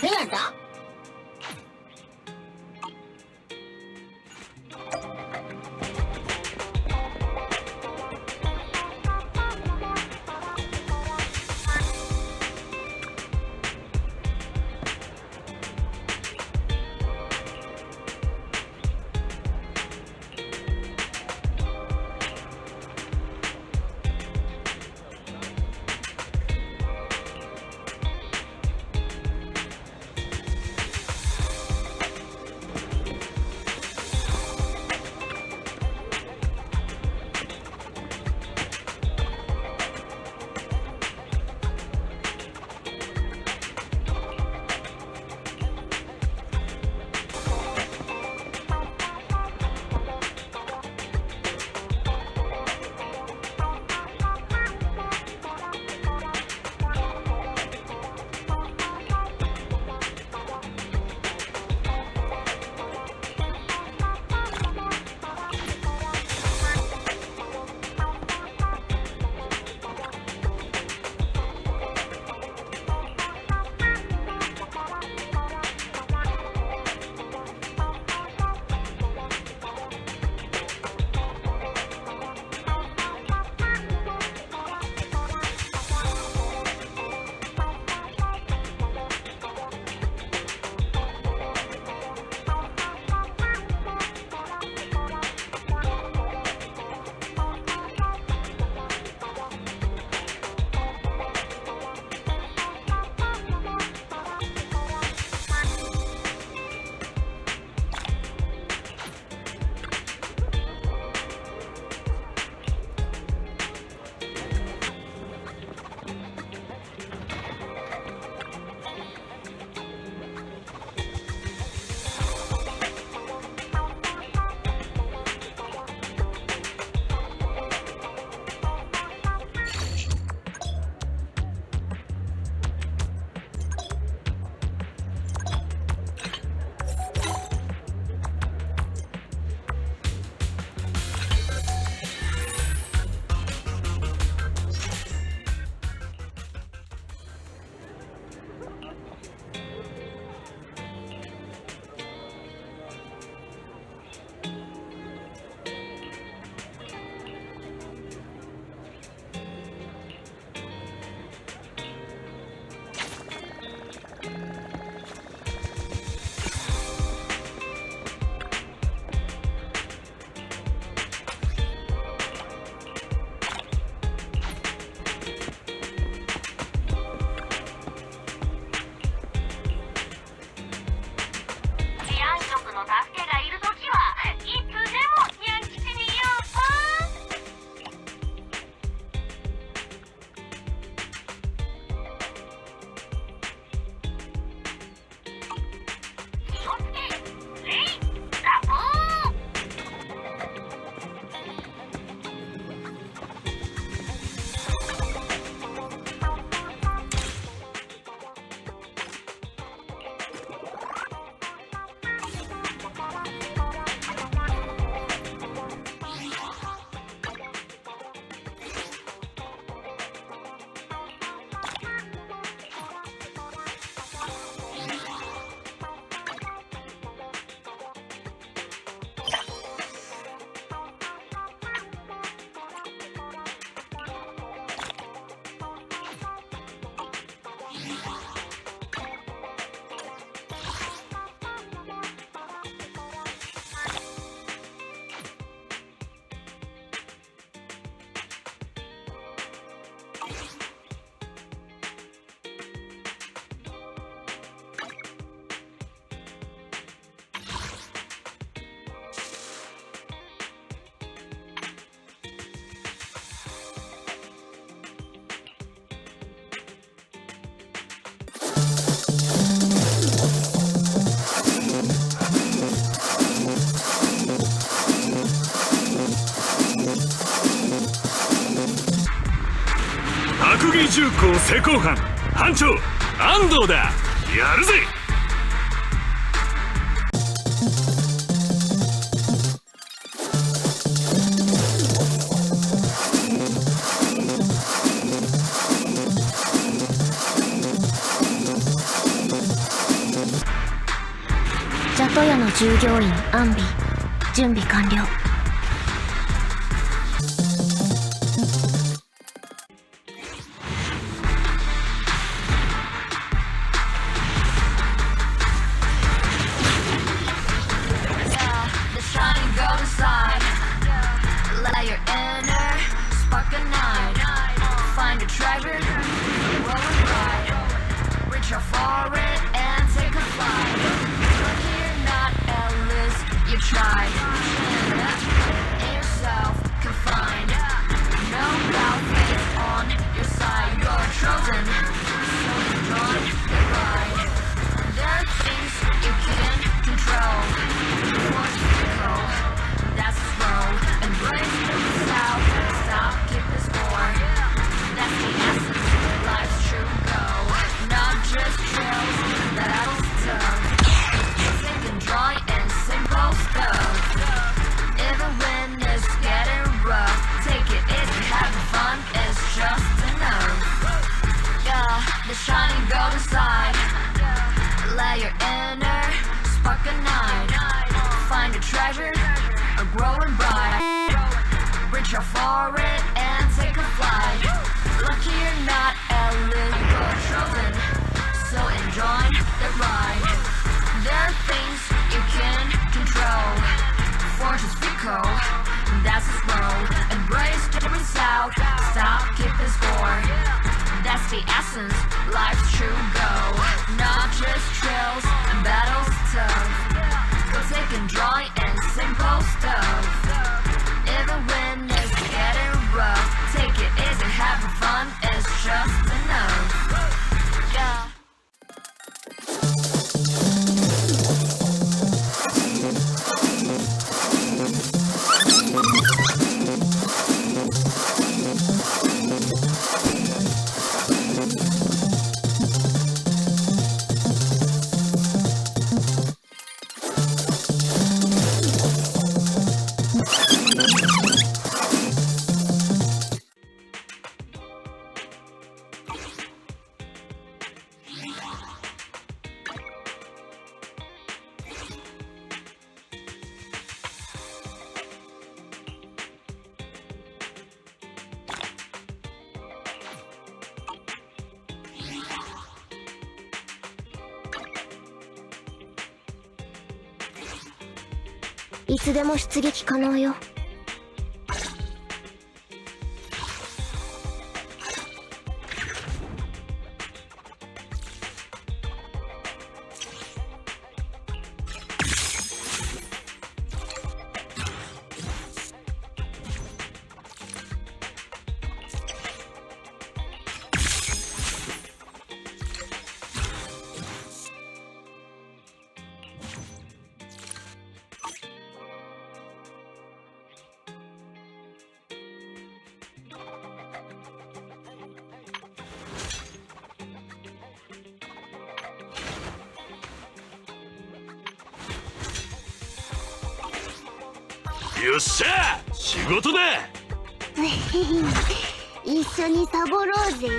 誰なんだ？白銀重工施工班班長安藤だ。やるぜ。ト屋の従業員アンビ、準備完了。いつでも出撃可能よ。よっしゃ仕事だ一緒にサボろうぜ。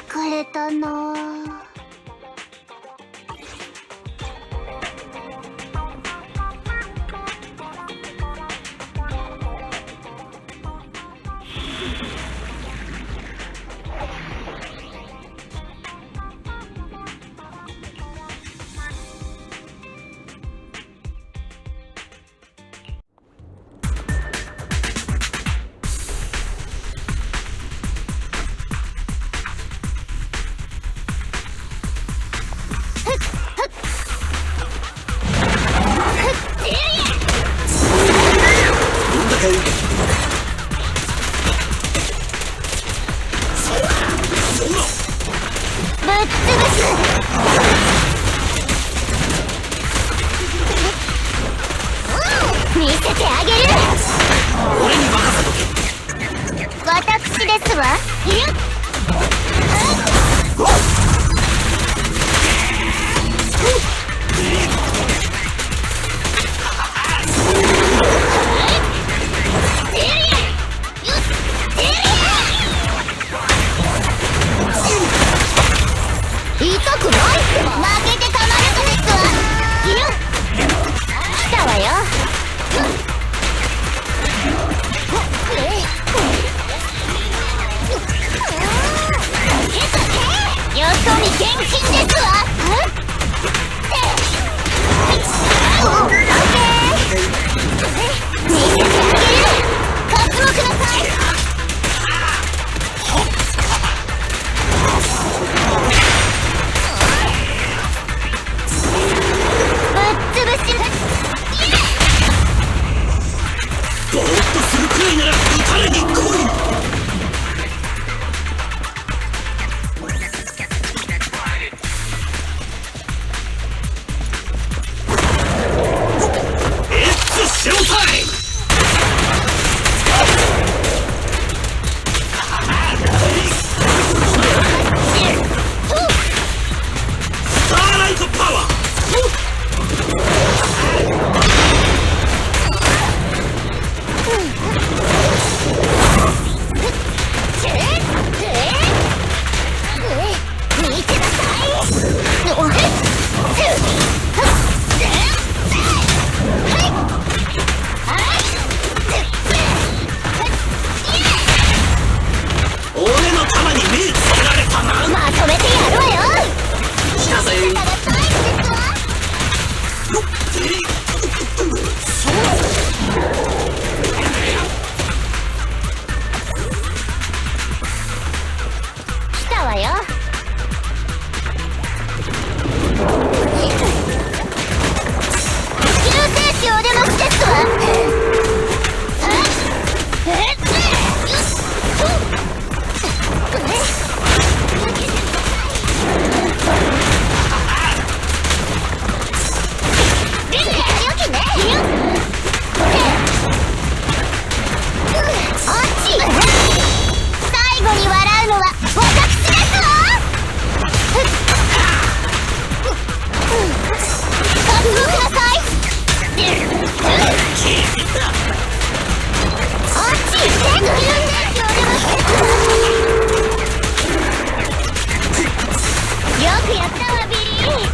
疲れたな。見せてあげる。俺に任せとけ。私ですわ。をください。あっち行ってくるんですよ。よくやったわビリー。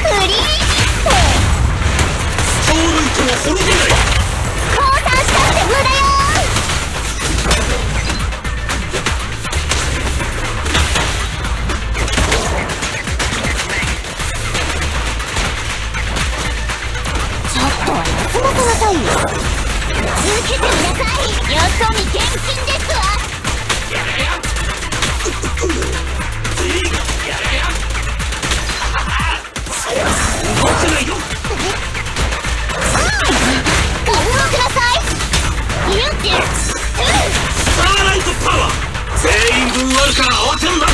フリーヒット。ストールイトは滅びない。降参したって無駄よ。ちょっとは休ませなさいよ。受けてください。よそに現金ですわ。動かないよ。水をください。ススターライトパワー全員分あるから慌てんなって。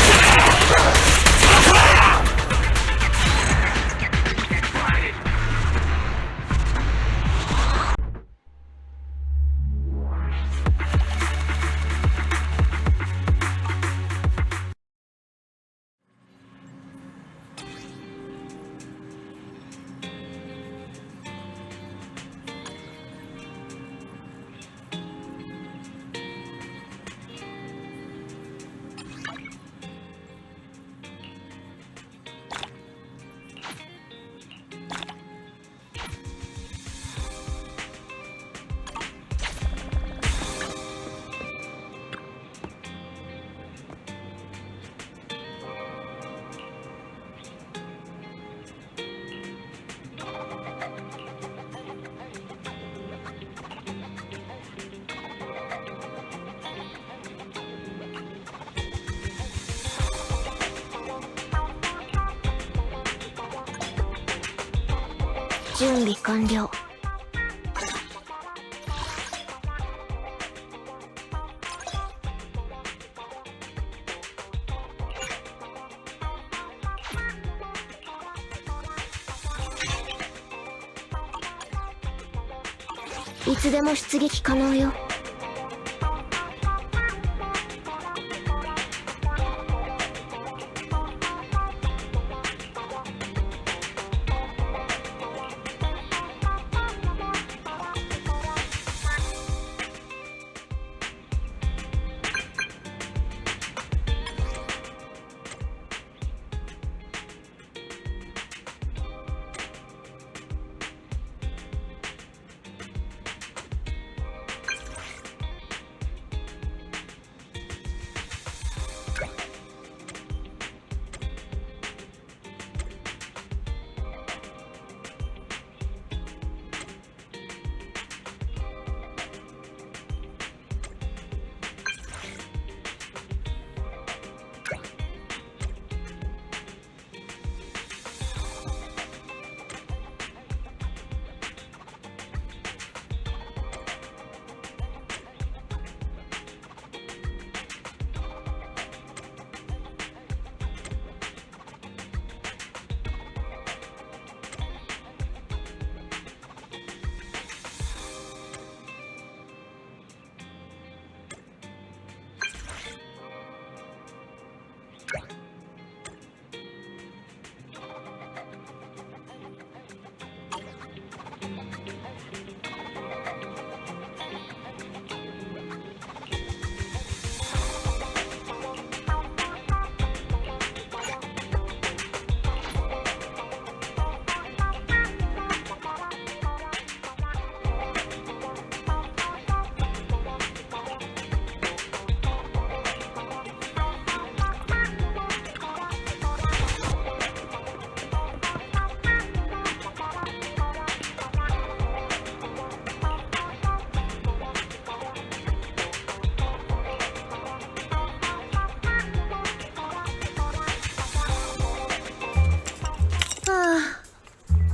準備完了。いつでも出撃可能よ。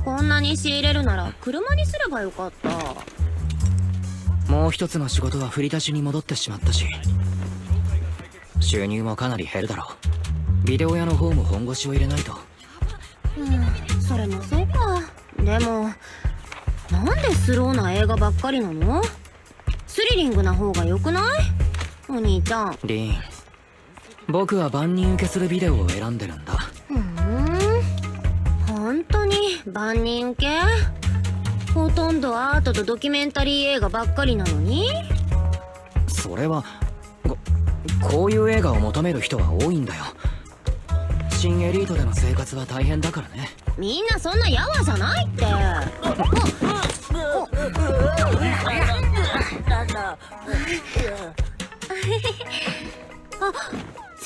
こんなに仕入れるなら車にすればよかった。もう一つの仕事は振り出しに戻ってしまったし、収入もかなり減るだろう。ビデオ屋の方も本腰を入れないと。それもそうか。でもなんでスローな映画ばっかりなの？スリリングな方が良くない？お兄ちゃん。リン、僕は万人受けするビデオを選んでるんだ。本当に万人受け？ほとんどアートとドキュメンタリー映画ばっかりなのに？それはこういう映画を求める人は多いんだよ。新エリートでの生活は大変だからね。みんなそんなやわじゃないって。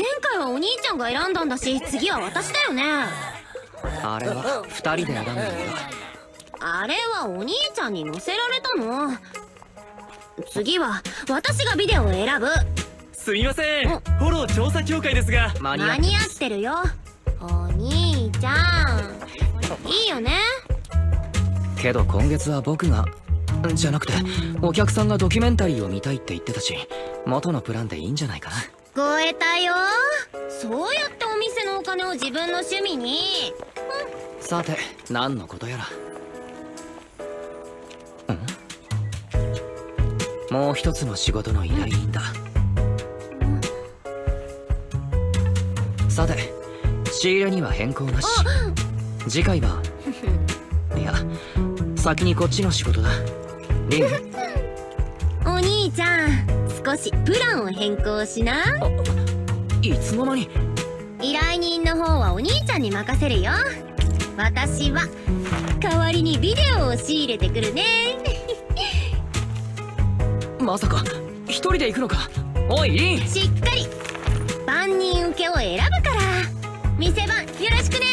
前回はお兄ちゃんが選んだんだし、次は私だよね。あれは2人で選んだんだ。あれはお兄ちゃんに乗せられたの。次は私がビデオを選ぶ。すみません、フォロー調査協会ですが。間間に合ってるよお兄ちゃん。いいよね。けど今月は僕がじゃなくてお客さんがドキュメンタリーを見たいって言ってたし、元のプランでいいんじゃないかな。超えたよ。そうやってお店のお金を自分の趣味に。さて何のことやら。もう一つの仕事の依頼人だ。さて仕入れには変更なし。次回はいや先にこっちの仕事だ。リンお兄ちゃん、少しプランを変更しな。いつの間に。依頼人の方はお兄ちゃんに任せるよ。私は代わりにビデオを仕入れてくるね。まさか一人で行くのか。おいリン。しっかり万人受けを選ぶから、店番よろしくね。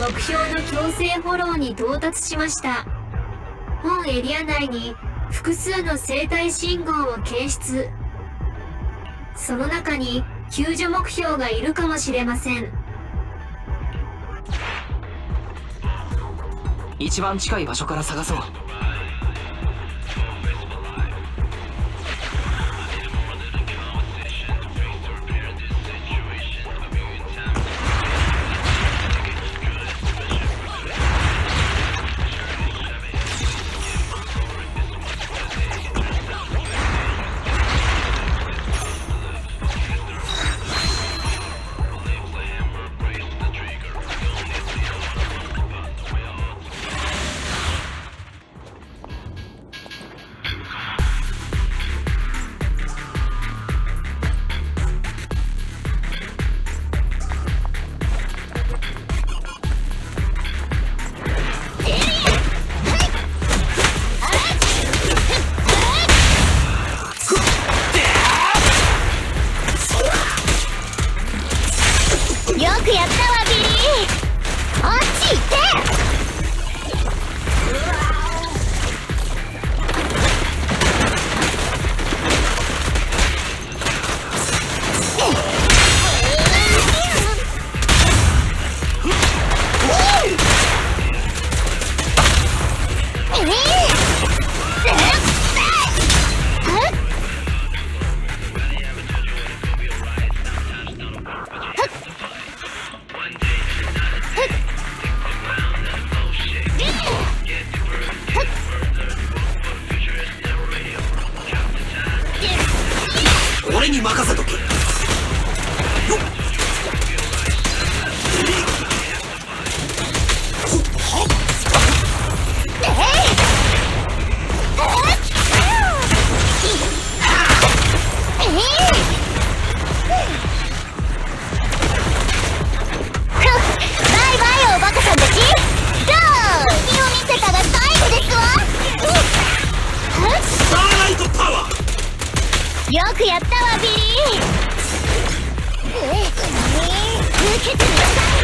目標の強制フォローに到達しました。本エリア内に複数の生体信号を検出。その中に救助目標がいるかもしれません。一番近い場所から探そう。よくやったわビリー。あっち行って。俺に任せとけ。よくやったわビリー。受けてみなさい。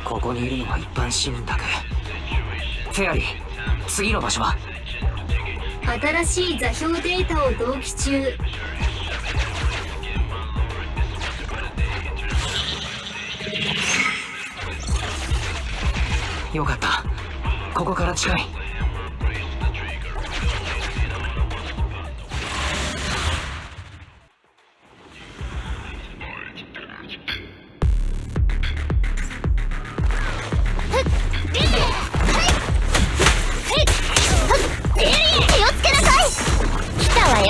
ここにいるのは一般市民だけ。フェアリー、次の場所は？新しい座標データを同期中。よかった、ここから近い。気をつけなさい。来たわよ。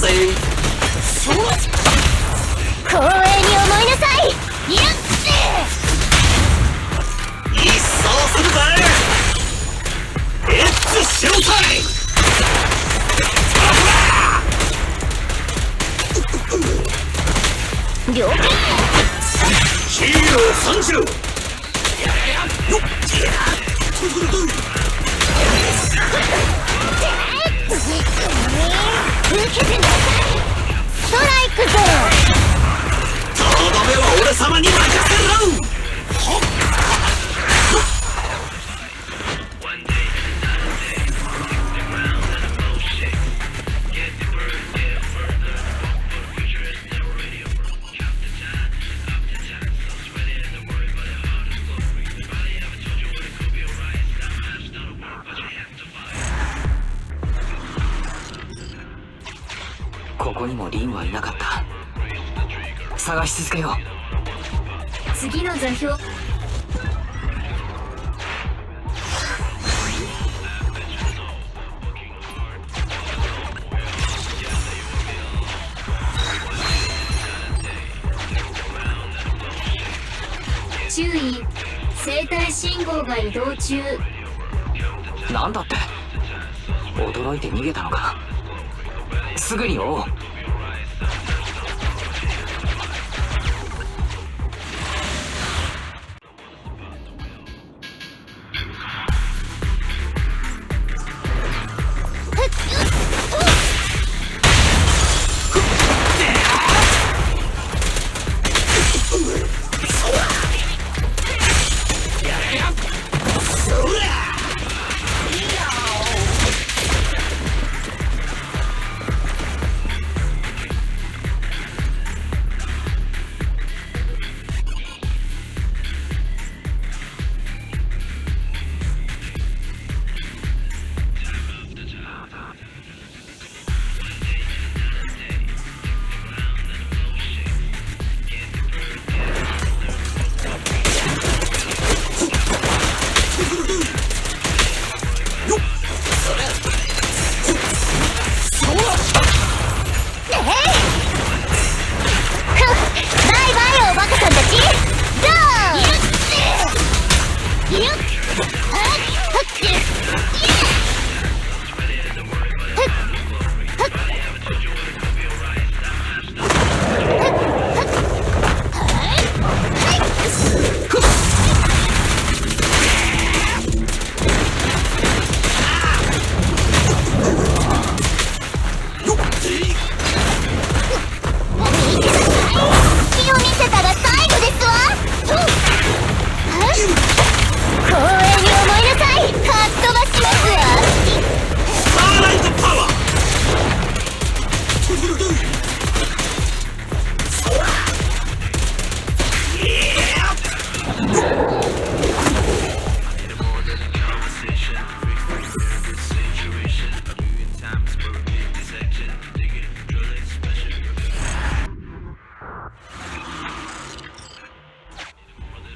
ぜ。光栄に思いなさい。やっ一掃するぜ。レッツショータイム。了解。ヒーロー参上。受けてなさい。ストライクゾーン。とどめは俺様に任せろ。ここにもリンはいなかった。探し続けよう。次の座標。注意、生体信号が移動中。なんだって、驚いて逃げたのか。すぐに追おう。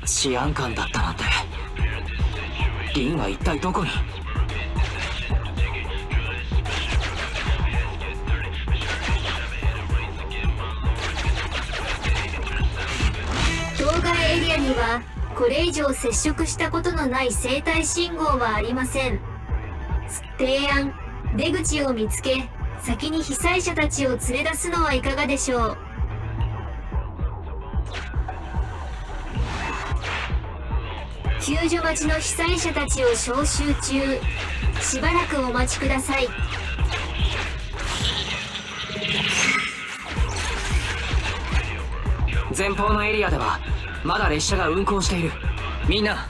治安官だったなんて。リンは一体どこに。当該エリアにはこれ以上接触したことのない生体信号はありません。提案、出口を見つけ先に被災者たちを連れ出すのはいかがでしょう。救助待ちの被災者たちを招集中。しばらくお待ちください。前方のエリアではまだ列車が運行している。みんな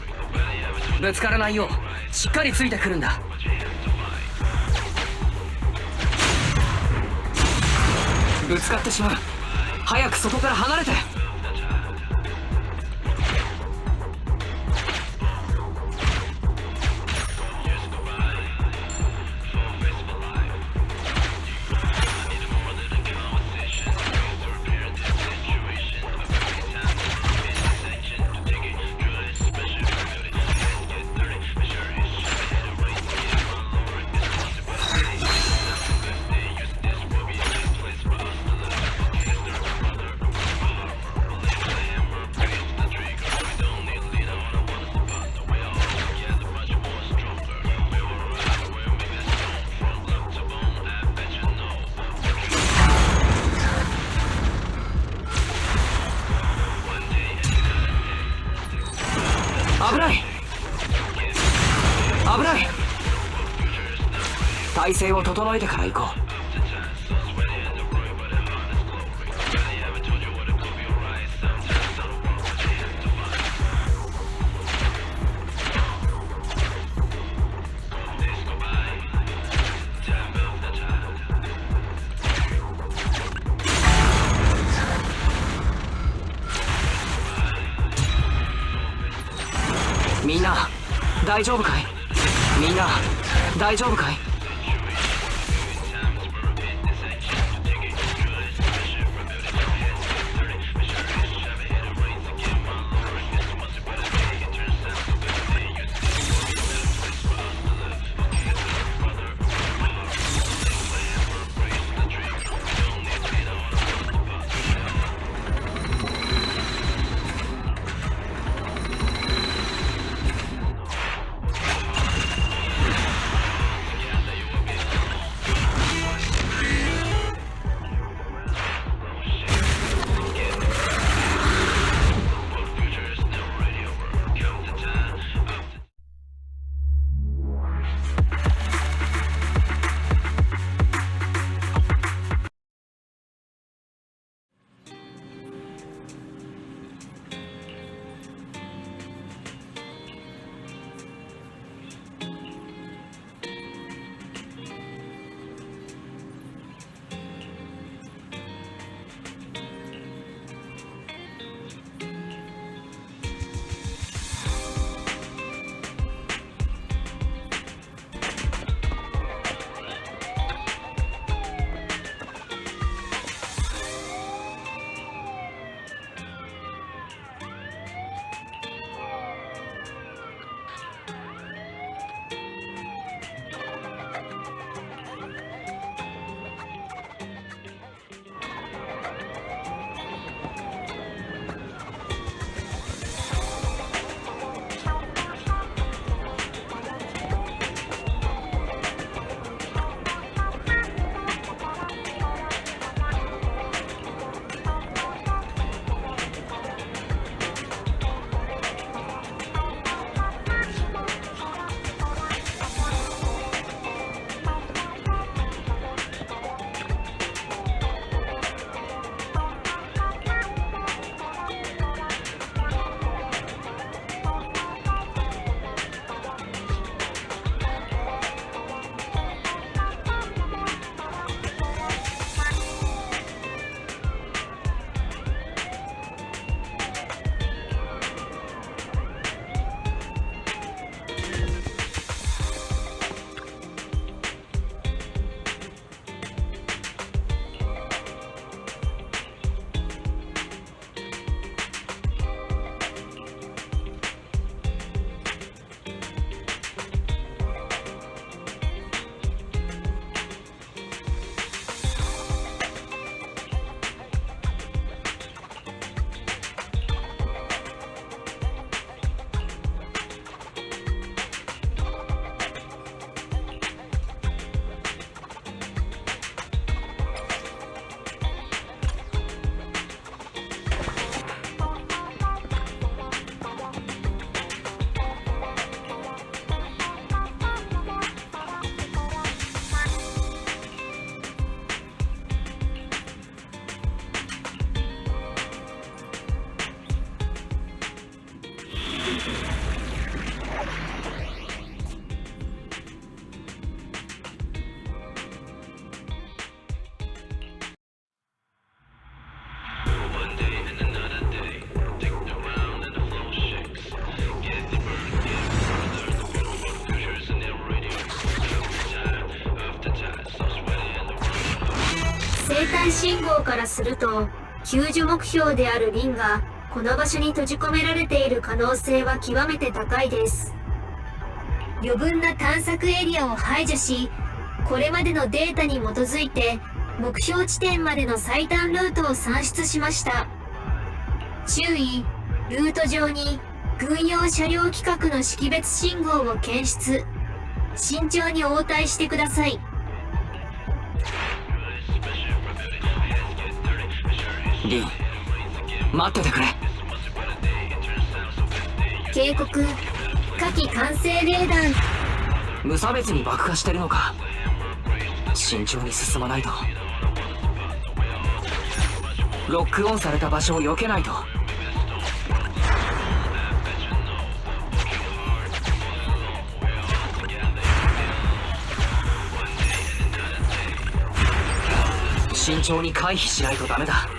ぶつからないようしっかりついてくるんだ。ぶつかってしまう。早くそこから離れて。体勢を整えてから行こう。みんな大丈夫かい？みんな大丈夫かい？生体信号からすると、救助目標であるリンがこの場所に閉じ込められている可能性は極めて高いです。余分な探索エリアを排除し、これまでのデータに基づいて目標地点までの最短ルートを算出しました。注意、ルート上に軍用車両規格の識別信号を検出。慎重に応対してください。リン、待っててくれ。警告、火器管制レーダー。無差別に爆破してるのか。慎重に進まないと。ロックオンされた場所を避けないと。慎重に回避しないとダメだ。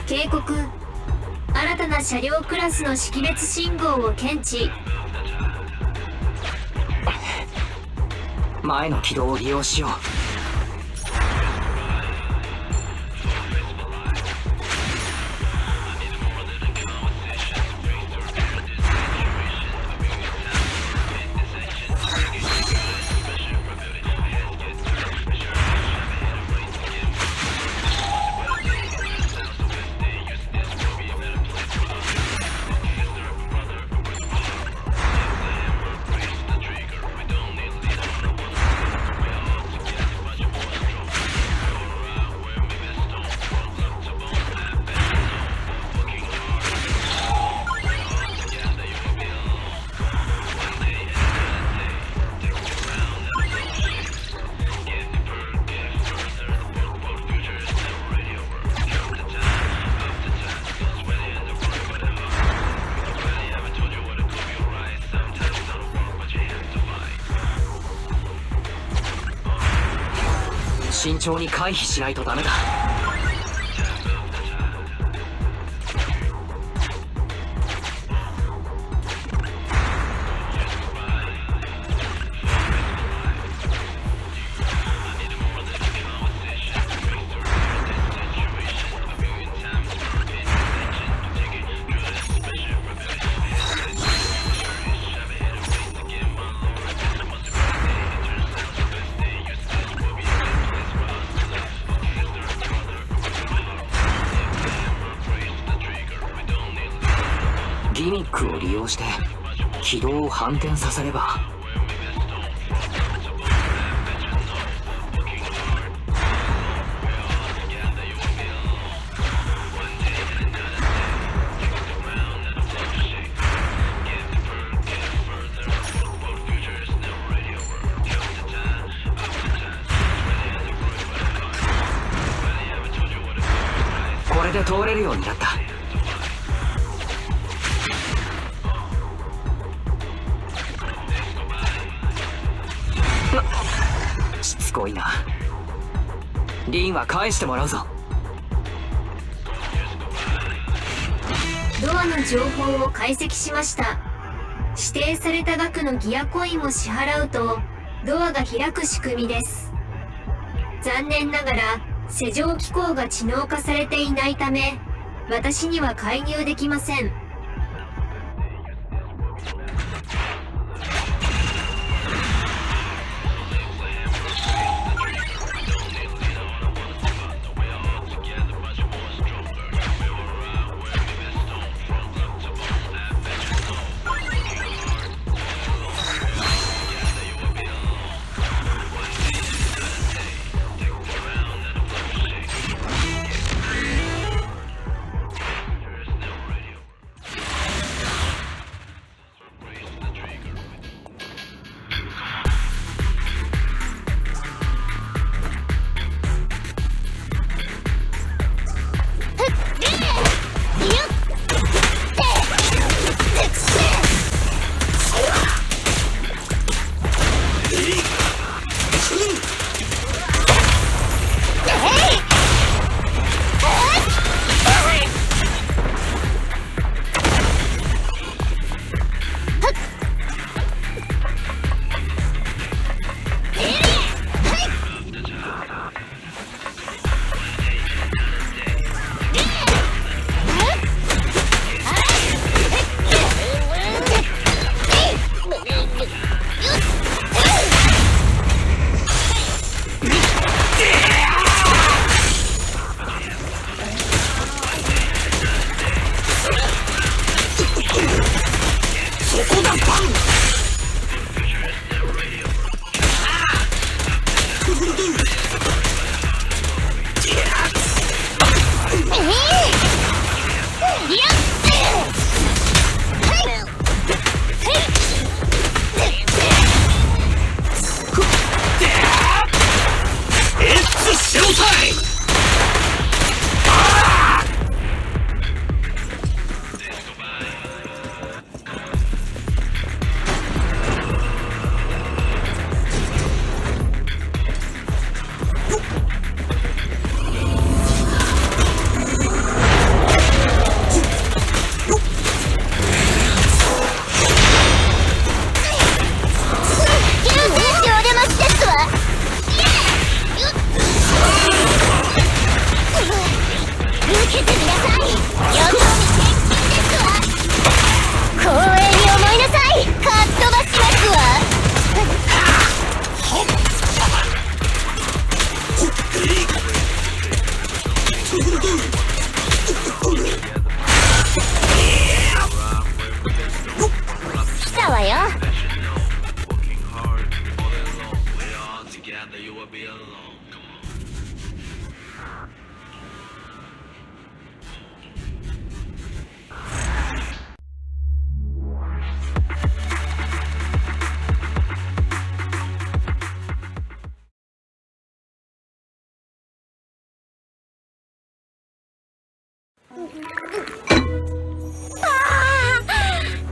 警告。新たな車両クラスの識別信号を検知。前の軌道を利用しよう。慎重に回避しないとダメだ。ギミックを利用して軌道を反転させれば。これで通れるようになった。しつこいな。リンは返してもらうぞ。ドアの情報を解析しました。指定された額のギアコインを支払うとドアが開く仕組みです。残念ながら施錠機構が知能化されていないため私には介入できません。be alone. Come on.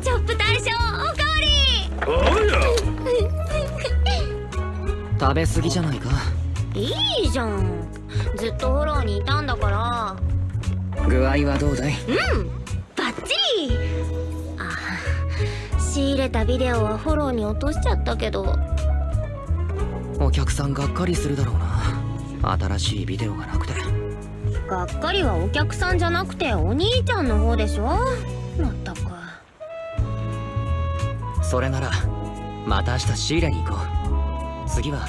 チョップ大将おかわり。おや食べ過ぎじゃないか。いいじゃん、ずっとフォローにいたんだから。具合はどうだい？バッチリ。仕入れたビデオはフォローに落としちゃったけど。お客さんがっかりするだろうな、新しいビデオがなくて。がっかりはお客さんじゃなくてお兄ちゃんの方でしょ。まったく。それならまた明日仕入れに行こう。次は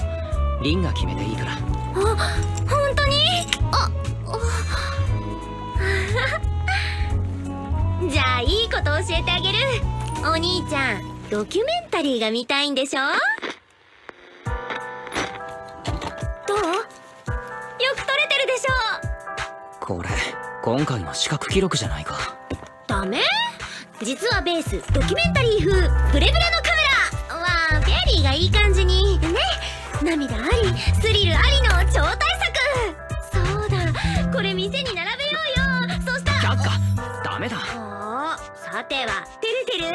リンが決めていいから。本当に？じゃあいいこと教えてあげる。お兄ちゃん、ドキュメンタリーが見たいんでしょ？どう？よく撮れてるでしょ？これ今回の視覚記録じゃないか。ダメ？実はベースドキュメンタリー風ブレブレのカメラはペアリーがいい感じにね。涙ありスリルありの超大作。そうだ、これ店に並べようよ。そしたら却下。ダメだ。さてはてるてる。